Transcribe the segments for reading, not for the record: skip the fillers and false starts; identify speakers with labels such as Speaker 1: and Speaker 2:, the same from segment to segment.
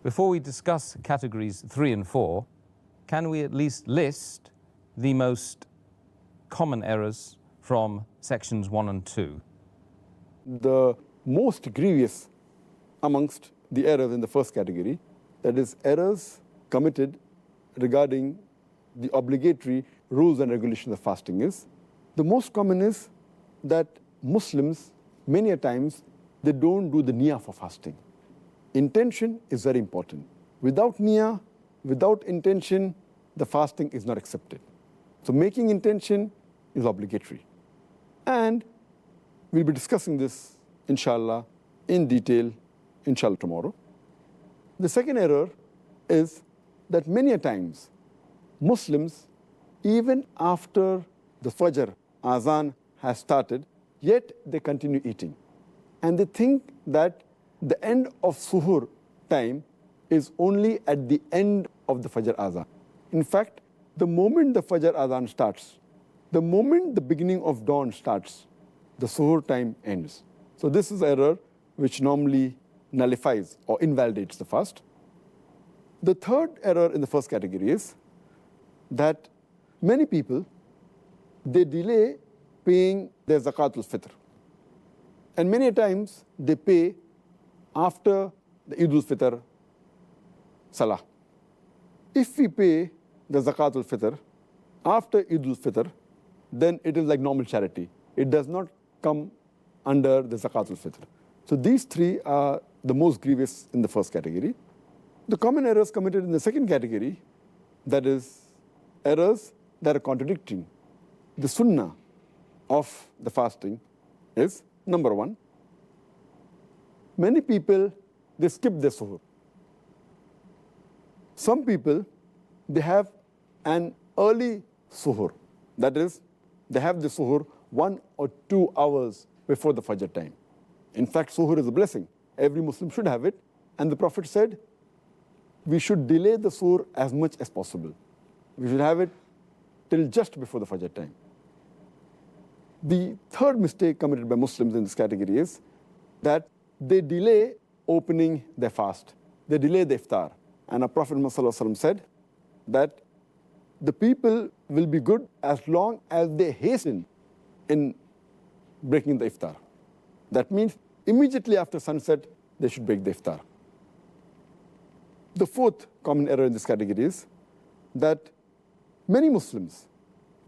Speaker 1: Before we discuss categories 3 and 4, can we at least list the most common errors from sections 1 and 2?
Speaker 2: The most grievous amongst the errors in the first category, that is errors committed regarding the obligatory rules and regulations of fasting, is the most common is that Muslims, many a times, they don't do the niyyah for fasting. Intention is very important. Without niyyah, without intention, the fasting is not accepted. So making intention is obligatory. And we'll be discussing this, inshallah, in detail, inshallah, tomorrow. The second error is that many a times, Muslims, even after the Fajr Azan has started, yet they continue eating. And they think that the end of Suhur time is only at the end of the Fajr Azan. In fact, the moment the Fajr Azan starts, the moment the beginning of dawn starts, the Suhur time ends. So this is error which normally nullifies or invalidates the fast. The third error in the first category is that many people, they delay paying their zakatul fitr. And many times they pay after the Eid al-Fitr Salah. If we pay the zakatul fitr after Eid al-Fitr, then it is like normal charity. It does not come under the zakatul fitr. So these three are the most grievous in the first category. The common errors committed in the second category, that is errors that are contradicting the sunnah of the fasting, is number one, many people, they skip their suhoor. Some people, they have an early suhoor. That is, they have the suhoor 1 or 2 hours before the Fajr time. In fact, suhoor is a blessing. Every Muslim should have it. And the Prophet said, we should delay the suhoor as much as possible. We should have it till just before the Fajr time. The third mistake committed by Muslims in this category is that they delay opening their fast. They delay the iftar. And our Prophet ﷺ said that the people will be good as long as they hasten in breaking the iftar. That means immediately after sunset, they should break the iftar. The fourth common error in this category is that many Muslims,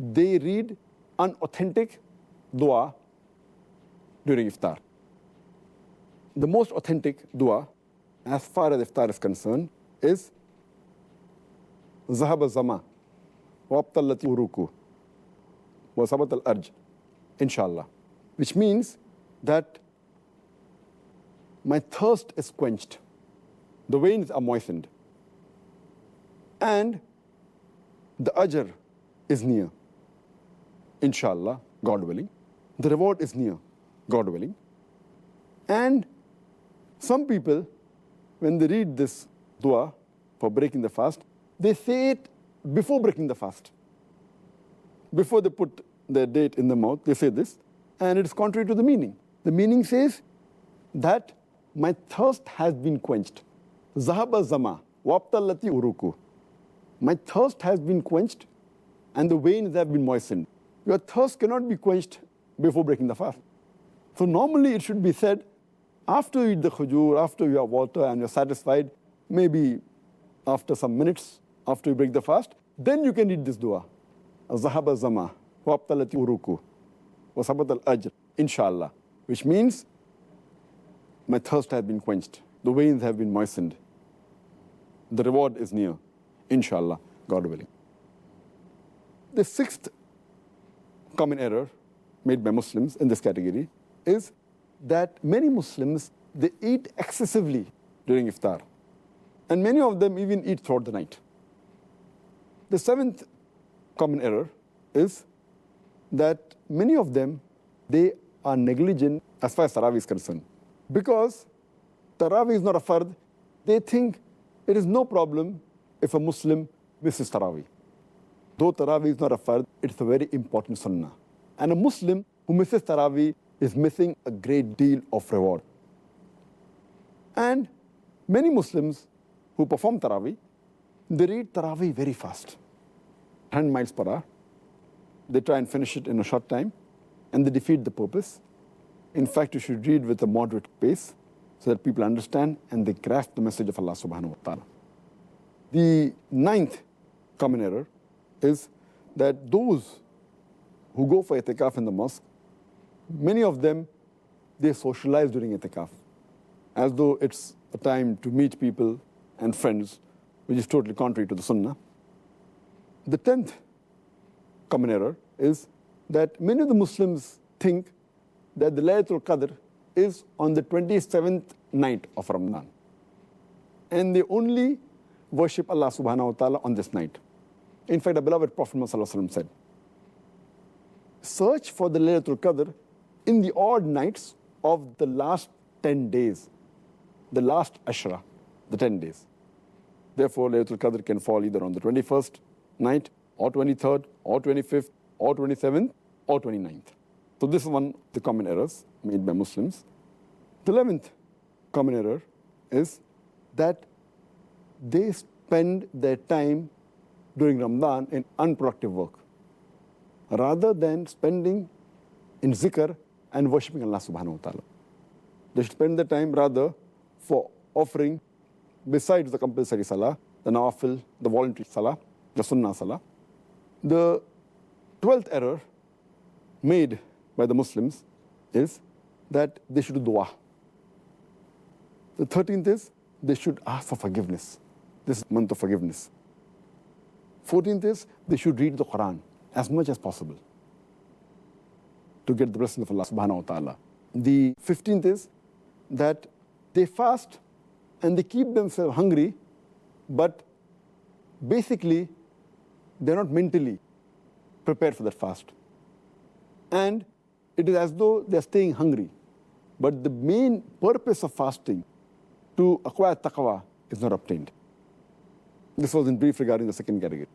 Speaker 2: they read unauthentic dua during iftar. The most authentic dua, as far as iftar is concerned, is Zahab al-Zama, wa abtallati uruku, wa sabat al-arj, inshallah. Which means that my thirst is quenched, the veins are moistened, and the ajr is near, inshallah, God willing. The reward is near, God willing. And some people, when they read this dua for breaking the fast, they say it before breaking the fast. Before they put their date in the mouth, they say this, and it is contrary to the meaning. The meaning says that my thirst has been quenched. Zahaba zama, wabtallati uruku. My thirst has been quenched, and the veins have been moistened. Your thirst cannot be quenched before breaking the fast. So normally it should be said after you eat the khujur, after you have water and you're satisfied, maybe after some minutes after you break the fast, then you can read this dua. Zahaba zama, wa abtalati uruku, wa sabat al-ajr, inshallah. Which means, my thirst has been quenched. The veins have been moistened. The reward is near, inshallah, God willing. The sixth common error made by Muslims in this category is that many Muslims, they eat excessively during iftar. And many of them even eat throughout the night. The seventh common error is that many of them, they are negligent as far as Tarawih is concerned. Because Tarawih is not a fard, they think it is no problem if a Muslim misses Tarawih. Though Tarawih is not a fard, it's a very important sunnah. And a Muslim who misses Tarawih is missing a great deal of reward. And many Muslims, who perform Taraweeh, they read Taraweeh very fast, 100 miles per hour. They try and finish it in a short time, and they defeat the purpose. In fact, you should read with a moderate pace so that people understand and they grasp the message of Allah subhanahu wa ta'ala. The ninth common error is that those who go for itikaf in the mosque, many of them, they socialize during itikaf, as though it's a time to meet people and friends, which is totally contrary to the sunnah. The 10th common error is that many of the Muslims think that the Laylatul Qadr is on the 27th night of Ramadan. And they only worship Allah subhanahu wa ta'ala on this night. In fact, the beloved Prophet Muhammad said, search for the Laylatul Qadr in the odd nights of the last 10 days, the last Ashra, the 10 days. Therefore, Laylatul Qadr can fall either on the 21st night, or 23rd, or 25th, or 27th, or 29th. So this is one of the common errors made by Muslims. The 11th common error is that they spend their time during Ramadan in unproductive work, rather than spending in zikr and worshipping Allah subhanahu wa ta'ala. They should spend their time rather for offering, besides the compulsory salah, the nawafil, the voluntary salah, the sunnah salah. The 12th error made by the Muslims is that they should do dua. The 13th is they should ask for forgiveness. This is month of forgiveness. 14th is they should read the Quran as much as possible to get the blessing of Allah subhanahu wa ta'ala. The 15th is that they fast and they keep themselves hungry, but basically they're not mentally prepared for that fast. And it is as though they're staying hungry. But the main purpose of fasting, to acquire taqwa, is not obtained. This was in brief regarding the second category.